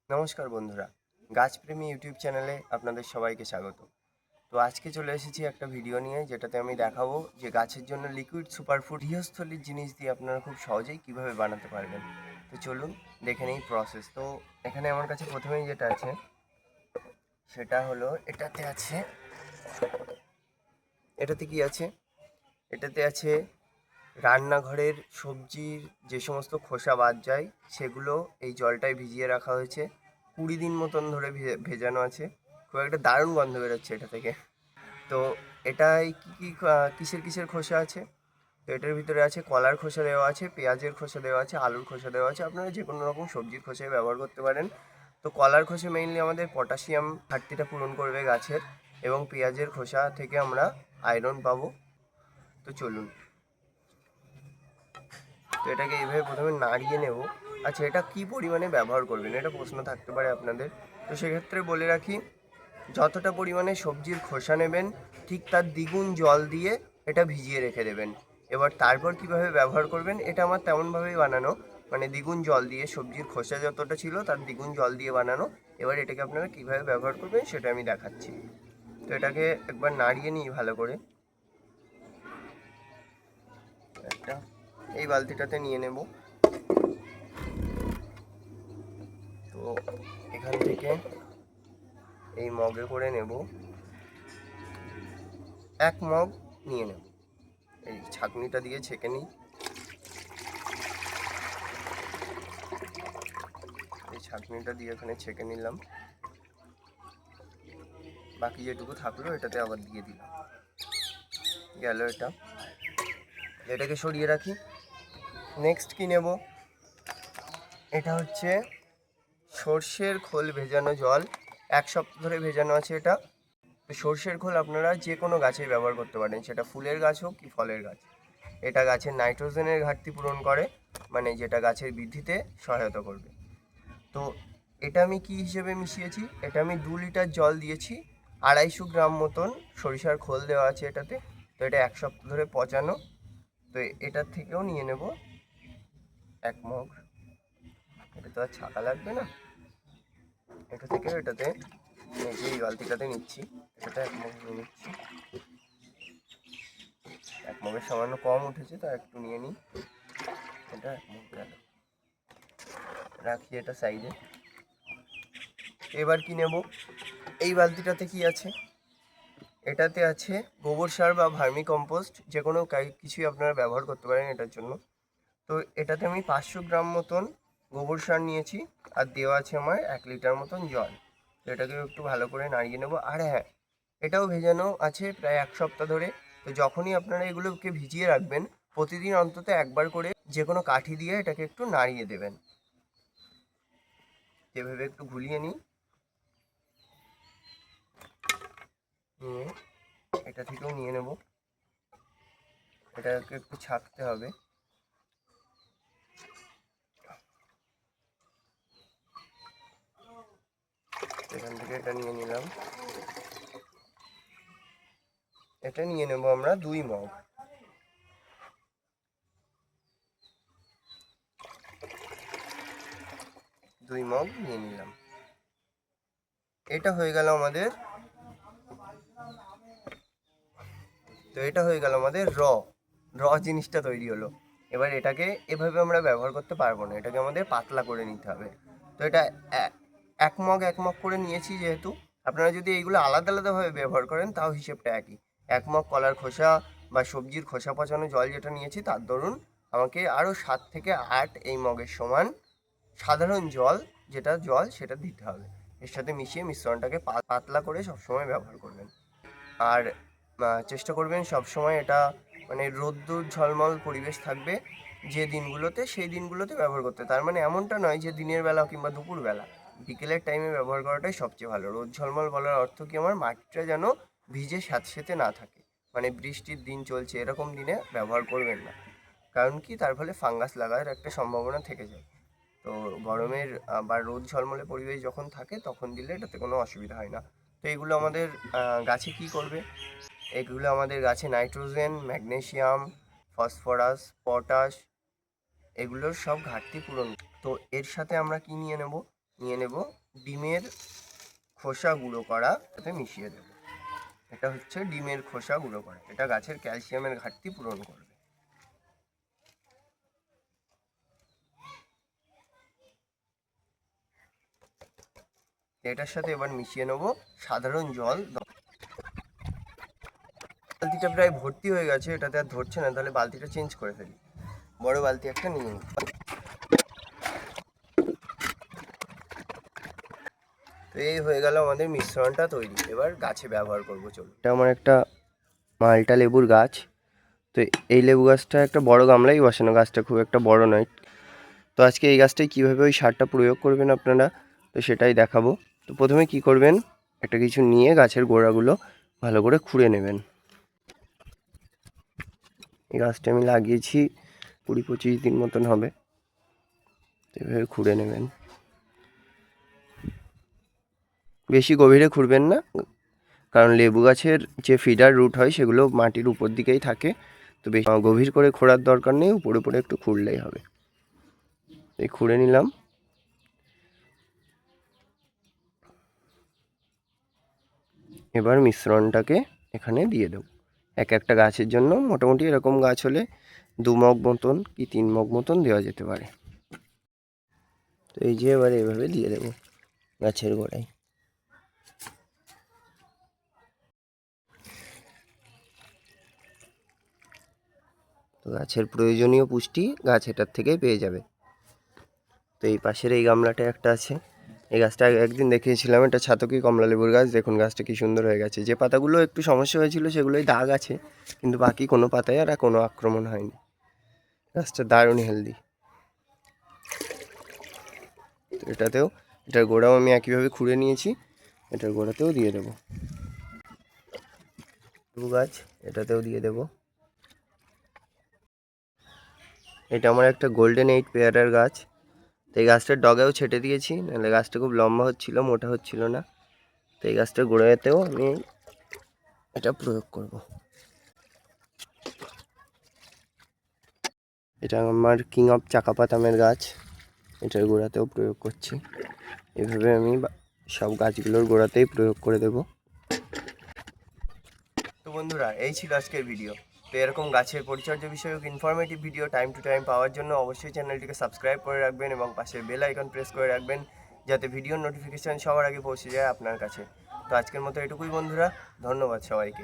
নমস্কার বন্ধুরা, গাছপ্রেমী ইউটিউব চ্যানেলে আপনাদের সবাইকে স্বাগত। তো আজকে চলে এসেছি একটা ভিডিও নিয়ে, যেটাতে আমি দেখাবো যে গাছের জন্য লিকুইড সুপারফুড গৃহস্থলীর জিনিস দিয়ে আপনারা খুব সহজেই কিভাবে বানাতে পারবেন। তো চলুন দেখে নেই প্রসেস। তো এখানে আমার কাছে প্রথমেই যেটা আছে সেটা হলো এটাতে কি আছে, এটাতে আছে রান্নাঘরের সবজির যে সমস্ত খোসা বাদ যায় সেগুলো এই জলটায় ভিজিয়ে রাখা হয়েছে। 20 দিন মতন ধরে ভেজানো আছে। খুব একটা দারুণ গন্ধ বেরোচ্ছে এটা থেকে। তো এটাই কিসের কিসের খোসা আছে, তো এটার ভিতরে আছে কলার খোসা দেওয়া আছে, পেঁয়াজের খোসা দেওয়া আছে, আলুর খোসা দেওয়া আছে। আপনারা যে কোনো রকম সবজির খোসাই ব্যবহার করতে পারেন। তো কলার খোসা মেইনলি আমাদের পটাশিয়াম ঘাটতিটা পূরণ করবে গাছের, এবং পেঁয়াজের খোসা থেকে আমরা আয়রন পাবো। তো চলুন, তো এটাকে এইভাবে প্রথমে নাড়িয়ে নেব। আচ্ছা, এটা কি পরিমাণে ব্যবহার করবেন, এটা প্রশ্ন থাকতে পারে আপনাদের। তো সেক্ষেত্রে বলে রাখি, যতটা পরিমাণে সবজির খোসা নেবেন ঠিক তার দ্বিগুণ জল দিয়ে এটা ভিজিয়ে রেখে দেবেন। এবার তারপর কিভাবে ব্যবহার করবেন, এটা আমার তেমনভাবেই বানানো, মানে দ্বিগুণ জল দিয়ে, সবজির খোসা যতটা ছিল তার দ্বিগুণ জল দিয়ে বানানো। এবার এটাকে আপনারা কিভাবে ব্যবহার করবেন সেটা আমি দেখাচ্ছি। তো এটাকে একবার নাড়িয়ে নিই ভালো করে। একটা এই বালতিটাতে নিয়ে নেব। তো এখান থেকে এই মগে করে নেব, 1 মগ নিয়ে নেব। এই ছাঁকনিটা দিয়ে ছেঁকে নিই। এই ছাঁকনিটা দিয়ে এখানে ছেঁকে নিলাম। বাকি যেটুকু থাকলো এটাতে আবার দিয়ে দিলাম। গেল এটা। এটাকে সরিয়ে রাখি। নেক্সট কি নেব, এটা হচ্ছে সর্ষের খোল ভেজানো জল। 1 সপ্তাহ ধরে ভেজানো আছে এটা। তো সর্ষের খোল আপনারা যে কোনো গাছে ব্যবহার করতে পারেন, সেটা ফুলের গাছ হোক কি ফলের গাছ। এটা গাছের নাইট্রোজেনের ঘাটতি পূরণ করে, মানে যেটা গাছের বৃদ্ধিতে সহায়তা করবে। তো এটা আমি কি হিসেবে মিশিয়েছি, এটা আমি 2 লিটার জল দিয়েছি, 250 গ্রাম মতন সরিষার খোল দেওয়া আছে এটাতে। তো এটা 1 সপ্তাহ ধরে পচানো। তো এটার থেকেও নিয়ে নেব 1 মগ। এটা তো আর ছাকা লাগবে না, এটা থেকেও এটাতে এই বালতিটাতে নিচ্ছি, এটাতে 1 মগ নিয়ে নিচ্ছি। 1 মগের সামান্য কম উঠেছে, তো একটু নিয়ে নিই। এটা 1 মগ গেল, রাখি এটা সাইডে। এবার কি নেব, এই বালতিটাতে কি আছে, এটাতে আছে গোবর সার বা ভার্মি কম্পোস্ট, যে কোনো কিছুই আপনারা ব্যবহার করতে পারেন এটার জন্য। তো এটাতে আমি 500 গ্রাম মতন গোবর সার নিয়েছি, আর দেওয়া আছে আমার 1 লিটার মতন জল। তো এটাকে একটু ভালো করে নাড়িয়ে নেব। আর হ্যাঁ, এটাও ভেজানো আছে প্রায় 1 সপ্তাহ ধরে। তো যখনই আপনারা এগুলোকে ভিজিয়ে রাখবেন, প্রতিদিন অন্তত একবার করে যে কোনো কাঠি দিয়ে এটাকে একটু নাড়িয়ে দেবেন। এভাবে একটু ঘুলিয়ে নিই, নিয়ে এটা থেকেও নিয়ে নেব। এটাকে একটু ছাঁকতে হবে। এখান থেকে এটা নিয়ে নিলাম। এটা নিয়ে নেব আমরা 2 মগ। নিয়ে নিলাম। এটা হয়ে গেল আমাদের, তো এটা হয়ে গেল আমাদের র জিনিসটা তৈরি হলো। এবার এটাকে এভাবে আমরা ব্যবহার করতে পারবো না, এটাকে আমাদের পাতলা করে নিতে হবে। তো এটা 1 মগ 1 মগ করে নিয়েছি যেহেতু, আপনারা যদি এইগুলো আলাদা আলাদাভাবে ব্যবহার করেন তাও হিসেবটা একই। 1 মগ কলার খোসা বা সবজির খোসা পচানো জল যেটা নিয়েছি, তার দরুন আমাকে আরও 7 থেকে 8 এই মগের সমান সাধারণ জল, যেটা জল সেটা দিতে হবে। এর সাথে মিশিয়ে মিশ্রণটাকে পাতলা করে সবসময় ব্যবহার করবেন। আর চেষ্টা করবেন সবসময় এটা, মানে রোদ্দুর ঝলমল পরিবেশ থাকবে যে দিনগুলোতে, সেই দিনগুলোতে ব্যবহার করতে। তার মানে এমনটা নয় যে দিনের বেলা কিংবা দুপুরবেলা, বিকেলের টাইমে ব্যবহার করাটাই সবচেয়ে ভালো। রোদ ঝলমল বলার অর্থ কি, আমার মাটিটা যেন ভিজে স্যাঁতসেঁতে না থাকে, মানে বৃষ্টির দিন চলছে এরকম দিনে ব্যবহার করবেন না। কারণ কি, তার ফলে ফাঙ্গাস লাগার একটা সম্ভাবনা থেকে যায়। তো গরমের বা রোদ ঝলমলে পরিবেশ যখন থাকে তখন দিলে এটাতে কোনো অসুবিধা হয় না। তো এগুলো আমাদের গাছে কি করবে, এগুলো আমাদের গাছে নাইট্রোজেন, ম্যাগনেসিয়াম, ফসফরাস, পটাশ, এগুলোর সব ঘাটতি পূরণ। তো এর সাথে আমরা কি নিয়ে নেব, ডিমের খোসা গুঁড়ো করা এতে মিশিয়ে দেবো। এটা হচ্ছে ডিমের খোসা গুঁড়ো করা, এটা গাছের ক্যালসিয়ামের ঘাটতি পূরণ করবে। এটার সাথে এবার মিশিয়ে নেব সাধারণ জল। বালতিটা প্রায় ভর্তি হয়ে গেছে, এটাতে আর ধরছে না, তাহলে বালতিটা চেঞ্জ করে ফেলি, বড় বালতি একটা নিয়ে নিই। তো এই হয়ে গেল আমাদের মিশ্রণটা তৈরি, এবার গাছে ব্যবহার করবো। চলো, এটা আমার একটা মালটা লেবুর গাছ। তো এই লেবু গাছটা একটা বড় গামলাই বসানো, গাছটা খুব একটা বড় নয়। তো আজকে এই গাছটায় কীভাবে ওই সারটা প্রয়োগ করবেন আপনারা, তো সেটাই দেখাবো। তো প্রথমে কি করবেন, একটা কিছু নিয়ে গাছের গোড়াগুলো ভালো করে খুঁড়ে নেবেন। এই গাছটা আমি লাগিয়েছি 20-25 দিন মতন হবে। এভাবে খুঁড়ে নেবেন, বেশি গভীরে খুঁড়বেন না, কারণ লেবু গাছের যে ফিডার রুট হয় সেগুলো মাটির উপর দিকেই থাকে। তো বেশি গভীর করে খোঁড়ার দরকার নেই, উপরে উপরে একটু খুঁড়লেই হবে। এই খুঁড়ে নিলাম। এবার মিশ্রণটাকে এখানে দিয়ে দেবো। একটা গাছের জন্য মোটামুটি এরকম গাছ হলে 2 মগ মতন কি 3 মগ মতন দেওয়া যেতে পারে। তো এই যে এবার এভাবে দিয়ে দেবো গাছের গোড়ায়। তো গাছের প্রয়োজনীয় পুষ্টি গাছ এটার থেকেই পেয়ে যাবে। তো এই পাশের এই গামলাটা একটা আছে, এই গাছটা একদিন দেখিয়েছিলাম, এটা ছাতকি কমলা লেবুর গাছ। দেখুন গাছটা কি সুন্দর হয়ে গেছে। যে পাতাগুলো একটু সমস্যা হয়েছিল সেগুলোই দাগ আছে, কিন্তু বাকি কোনো পাতায় আর কোনো আক্রমণ হয়নি। গাছটা দারুণ হেলদি। তো এটার গোড়াও আমি একইভাবে খুঁড়ে নিয়েছি, এটার গোড়াতেও দিয়ে দেবো। লেবু গাছ এটাতেও দিয়ে দেবো। এটা আমার একটা গোল্ডেন 8 পেয়ারার গাছ। তো এই গাছটার ডগাও ছেটে দিয়েছি, নাহলে গাছটা খুব লম্বা হচ্ছিল, মোটা হচ্ছিল না। তো এই গাছটার গোড়াতেও আমি এটা প্রয়োগ করব। এটা আমার কিং অফ চাকাপাত আমের গাছ, এটার গোড়াতেও প্রয়োগ করছি। এভাবে আমি সব গাছগুলোর গোড়াতেই প্রয়োগ করে দেব। তো বন্ধুরা, এই ছিল আজকের ভিডিও। তো এরকম গাছের পরিচর্যা বিষয়ক informative video time to time পাওয়ার জন্য অবশ্যই চ্যানেলটিকে সাবস্ক্রাইব করে রাখবেন এবং পাশের বেল আইকন প্রেস করে রাখবেন, যাতে ভিডিওর নোটিফিকেশান সবার আগে পৌঁছে যায় আপনার কাছে। তো আজকের মতো এটুকুই বন্ধুরা, ধন্যবাদ সবাইকে।